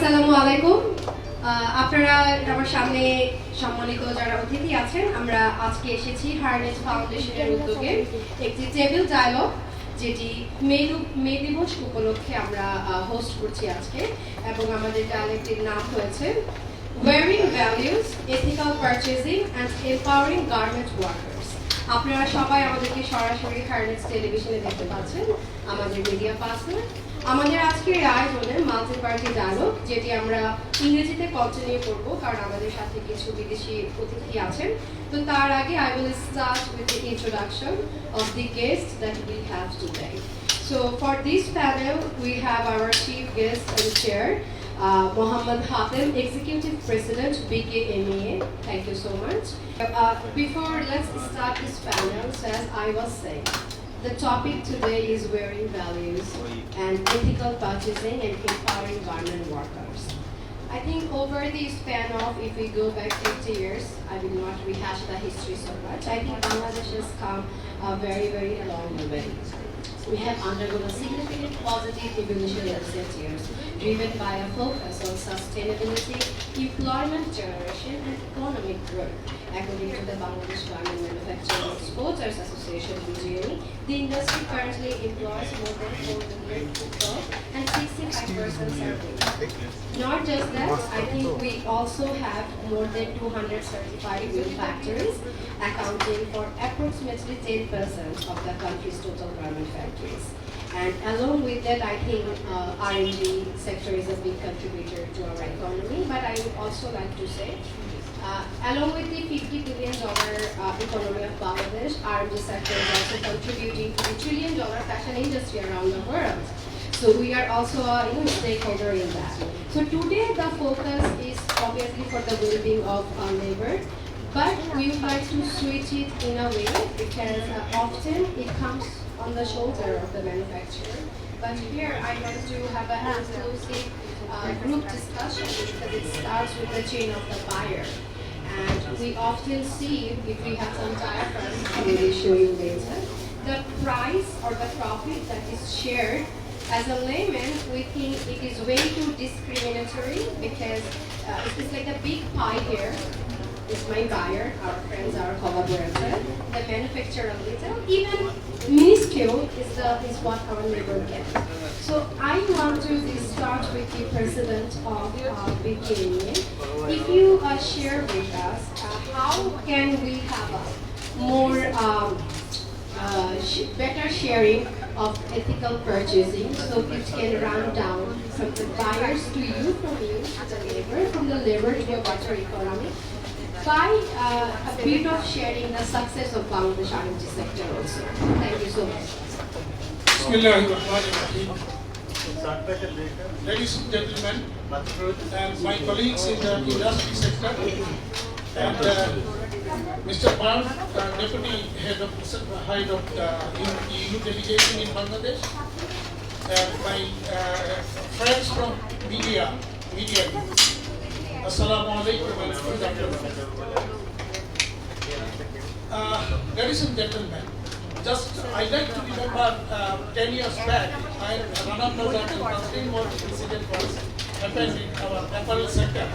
আসসালামু আলাইকুম। আপনারা আমার সামনে সম্মানিত যারা অতিথি আছেন, আমরা আজকে এসেছি হার্নেট ফাউন্ডেশনের উদ্যোগে একটি টেবিল ডায়ালগ, যেটি মে দিবস উপলক্ষে আমরা হোস্ট করছি আজকে, এবং আমাদের ডায়ালগটির নাম হয়েছে wearing values, ethical purchasing and empowering garment workers. আপনারা সবাই আমাদেরকে সরাসরি হার্নেট টেলিভিশনে দেখতে পাচ্ছেন, আমাদের মিডিয়া পার্সন। আমাদের আজকের আয়োজনে মাল্টি পার্টি ডায়ালগ, যেটি আমরা ইংরেজিতে কন্টিনিউ করব কারণ আমাদের সাথে কিছু বিদেশি অতিথি আছেন। তো তার আগে I will start with the introduction of the guests that we have today. So for this panel we have our chief guest and chair, Mohammad Hatem, Executive President, BKMEA. Thank you so much. Before let's start this panel, as I was saying, the topic today is wearing values and ethical purchasing and empowering garment workers. I think over the span of, if we go back 50 years, I will not rehash the history so much. I think Bangladesh has come a very, very long way. We have undergone a significant positive evolution in recent years, driven by a focus on sustainability, employment generation, and economic growth. According to the Bangladesh Garment Manufacturing Exporters Association (BGME), the industry currently employs more than 4 million people and 65% are women. Not just that, I think we also have more than 235 new factories, accounting for approximately 10% of the country's total garment factories. And along with that, I think RMG sector is a big contributor to our economy. But I would also like to say, along with the $50 billion economy of Bangladesh, RMG sector is also contributing to the $1 trillion fashion industry around the world. So we are also a stakeholder in that. So today the focus is obviously for the well-being of our labor, but we would like to switch it in a way because often it comes on the shoulder of the manufacturer. But here I want to have an inclusive group discussion because it starts with the chain of the buyer. And we often see, if we have some diagrams, I will show you later, the price or the profit that is shared. As a layman, we think it is way too discriminatory because it's like a big pie here. It's my buyer, our friends, our collaborator, the manufacturer of little, even minuscule is what our labor gets. So I want to start with the president of BKMEA. If you share with us how can we have a more better sharing of ethical purchasing, so it can run down from the buyers to you, from you to the labor, from the labor to a better economy, by a bit of sharing the success of Bangladesh RMG sector also. Thank you so much. Ladies and gentlemen, and my colleagues in the industry sector, and Mr. Pan, Deputy Head of the EU delegation in Bangladesh, and my friends from media. Assalamu alaikum wa rahmatullahi. Ladies and gentlemen, just I'd like to remember 10 years back, Rana Plaza and Muslim War incident was happened in our apparel sector,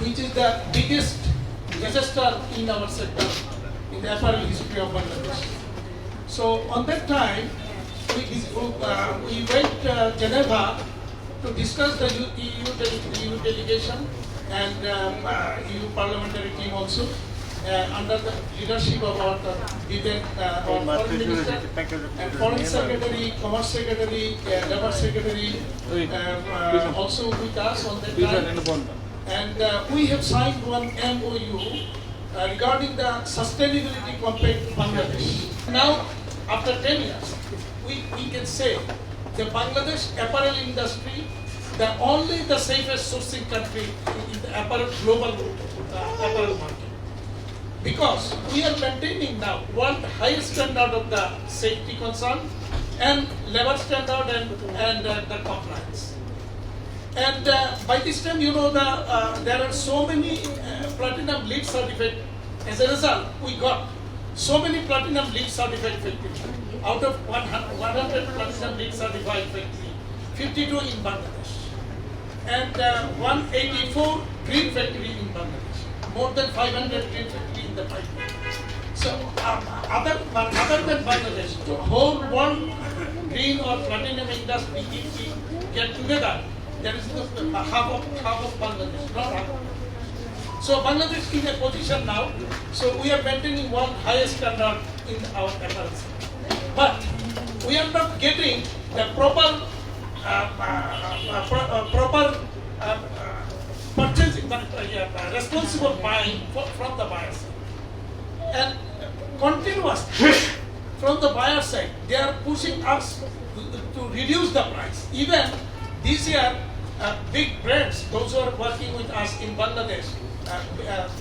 which is the biggest disaster in our sector in the apparel history of Bangladesh. So on that time, we went to Geneva to discuss the EU delegation and EU parliamentary team also, under the leadership of our foreign minister and foreign secretary, commerce secretary, labor secretary, also with us on that time. And we have signed one MOU regarding the sustainability compared to Bangladesh. Now, after 10 years, we can say the Bangladesh apparel industry, the safest sourcing country in the global apparel market. Because we are maintaining now world highest standard of the safety concern and labor standard and the compliance. And by this time, there are so many platinum LEED certificate. As a result, we got so many platinum LEED certified factories. Out of 100 platinum LEED certified factories, 52 in Bangladesh. and 184 green factory in Bangladesh. More than 500 green factory in the pipeline. So other than Bangladesh, the whole world green or platinum industry, if we get together, there is the half of Bangladesh, not half. So Bangladesh is in a position now. So we are maintaining one highest standard in our apparel sector. But we are not getting the proper purchasing, responsible buying from the buyers. And continuously from the buyer side, they are pushing us to reduce the price. Even this year, big brands, those who are working with us in Bangladesh,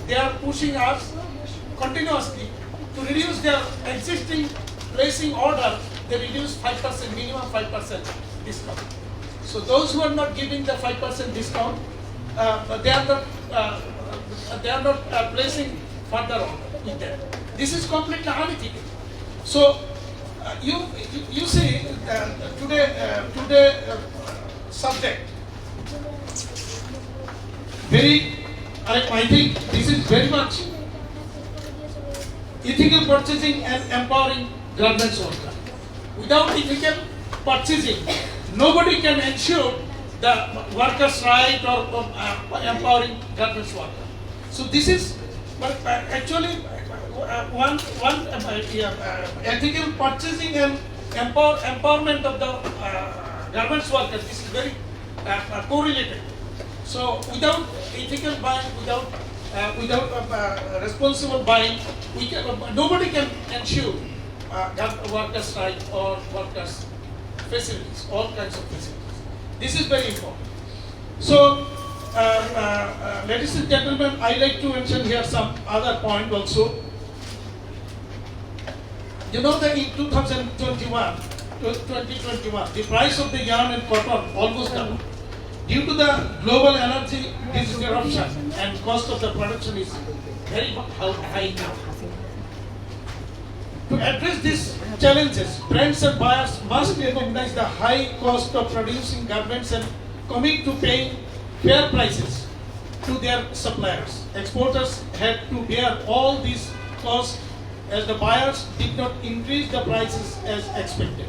they are pushing us continuously to reduce their existing placing order. They reduce 5%, minimum 5% discount. So those who are not giving the 5% discount, they are not placing further order with them. This is completely unethical. So you see today subject very. I think this is very much ethical purchasing and empowering garments worker. Without ethical purchasing, nobody can ensure the workers' right or empowering garments worker. So this is actually one ethical purchasing and empowerment of the garments workers. This is very correlated. So without ethical buying, without responsible buying, nobody can ensure workers' right or workers' facilities, all kinds of facilities. This is very important. So, ladies and gentlemen, I like to mention here some other point also. You know that in 2021, the price of the yarn and cotton almost doubled. Due to the global energy disruption and cost of the production is very high now. To address these challenges, brands and buyers must recognize the high cost of producing garments and commit to paying fair prices to their suppliers. Exporters had to bear all these costs as the buyers did not increase the prices as expected.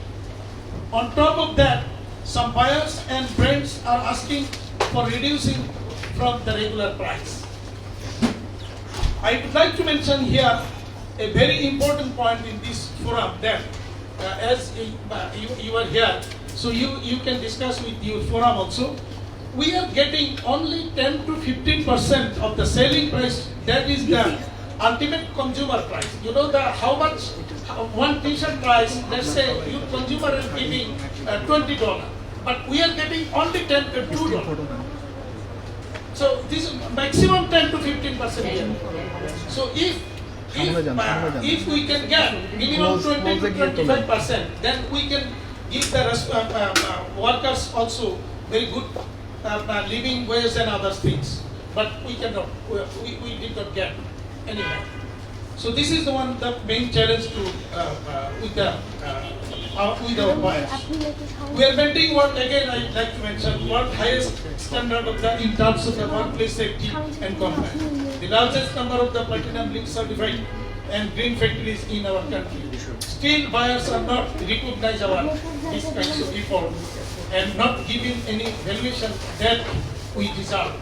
On top of that, some buyers and brands are asking for reducing from the regular price. I would like to mention here a very important point in this forum that as you are here, so you can discuss with your forum also. We are getting only 10 to 15% of the selling price. That is the ultimate consumer price. You know how much one t-shirt price, let's say you consumer is giving $20, but we are getting only $2. So this is maximum 10 to 15% here. So if we can get minimum 20 to 25%, then we can give the workers also very good living wage and other things. But we cannot. We did not get anyway. So this is the main challenge to with our buyers. We are maintaining what again I like to mention world highest standard of in terms of the workplace safety and compliance. The largest number of the platinum link certified and green factories in our country. Still, buyers are not recognize these kinds of effort and not giving any valuation that we deserve.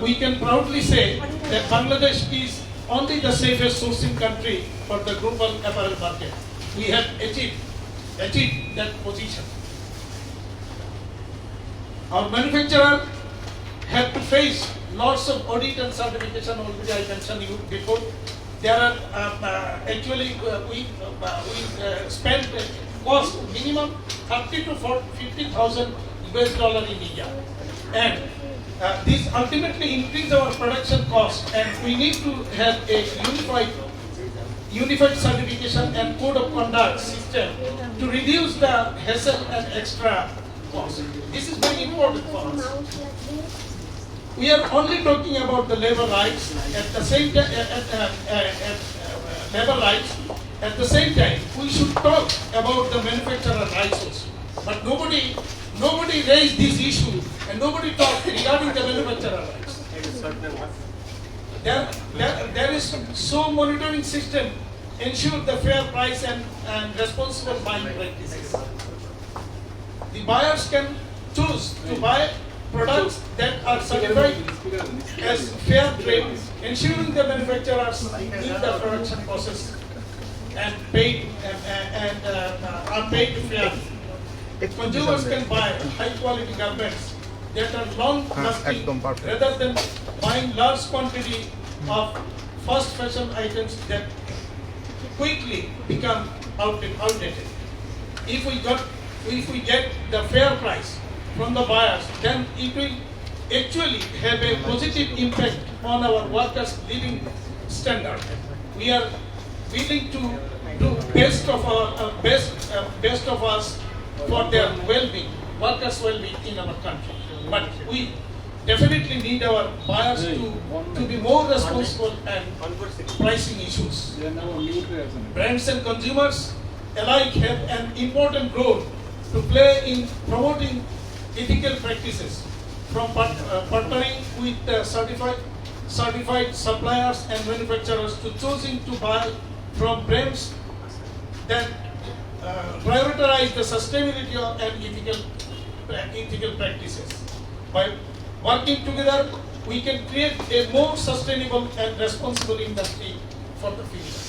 We can proudly say that Bangladesh is only the safest sourcing country for the global apparel market. We have achieved that position. Our manufacturer have to face lots of audit and certification. Already I mentioned you before. There are actually we spend cost minimum 30 to 50,000 US dollar in a year, and this ultimately increase our production cost, and we need to have a unified certification and code of conduct system to reduce the hassle and extra cost. This is very important for us. We are only talking about the labor rights. At the same time, labor rights. At the same time, we should talk about the manufacturer rights also. But nobody nobody raised this issue and nobody talked regarding the manufacturer rights. There is so monitoring system ensure the fair price and responsible buying practices. The buyers can choose to buy products that are certified as fair trade, ensuring the manufacturers in the production process and paid are paid fairly. Consumers can buy high quality garments that are long lasting rather than buying large quantity of fast fashion items that quickly become outdated. If we get the fair price from the buyers, then it will actually have a positive impact on our workers' living standard. We are willing to do best of us for their well-being, workers' well-being in our country. But we definitely need our buyers to be more responsible and pricing issues. Brands and consumers alike have an important role to play in promoting ethical practices, from partnering with certified suppliers and manufacturers to choosing to buy from brands that prioritize the sustainability and ethical practices. By working together, we can create a more sustainable and responsible industry for the future.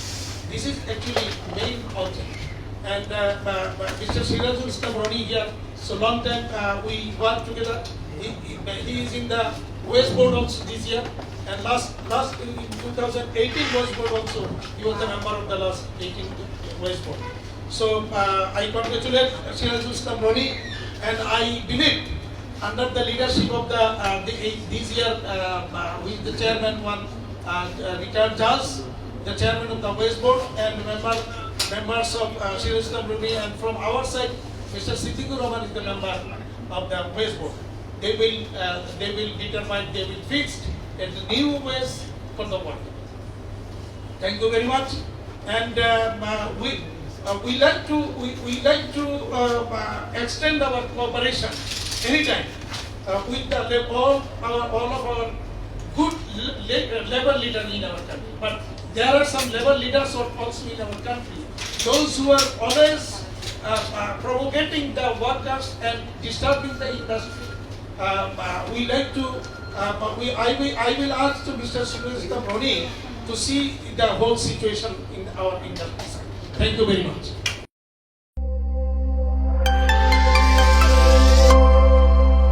This is actually main object. And Mr. Sirajul Islam Roni here, so long time we work together. He is in the West Board also this year, and last in 2018 West Board also he was a member of the last 18 West Board. So I congratulate Sirajul Islam Roni, and I believe under the leadership of this year with the chairman one retired judge, the chairman of the West Board, and members of Sirajul Islam Roni, and from our side Mr. Siddiqur Rahman is the member of the West Board. They will determine, they will fix the new ways for the work. Thank you very much, and we like to extend our cooperation anytime with all of our good labor leaders in our country. But there are some labor leaders also in our country, those who are always provocating the workers and disturbing the industry. We like to. I will ask to Mr. Sirajul Roni to see the whole situation in our industry. Thank you very much.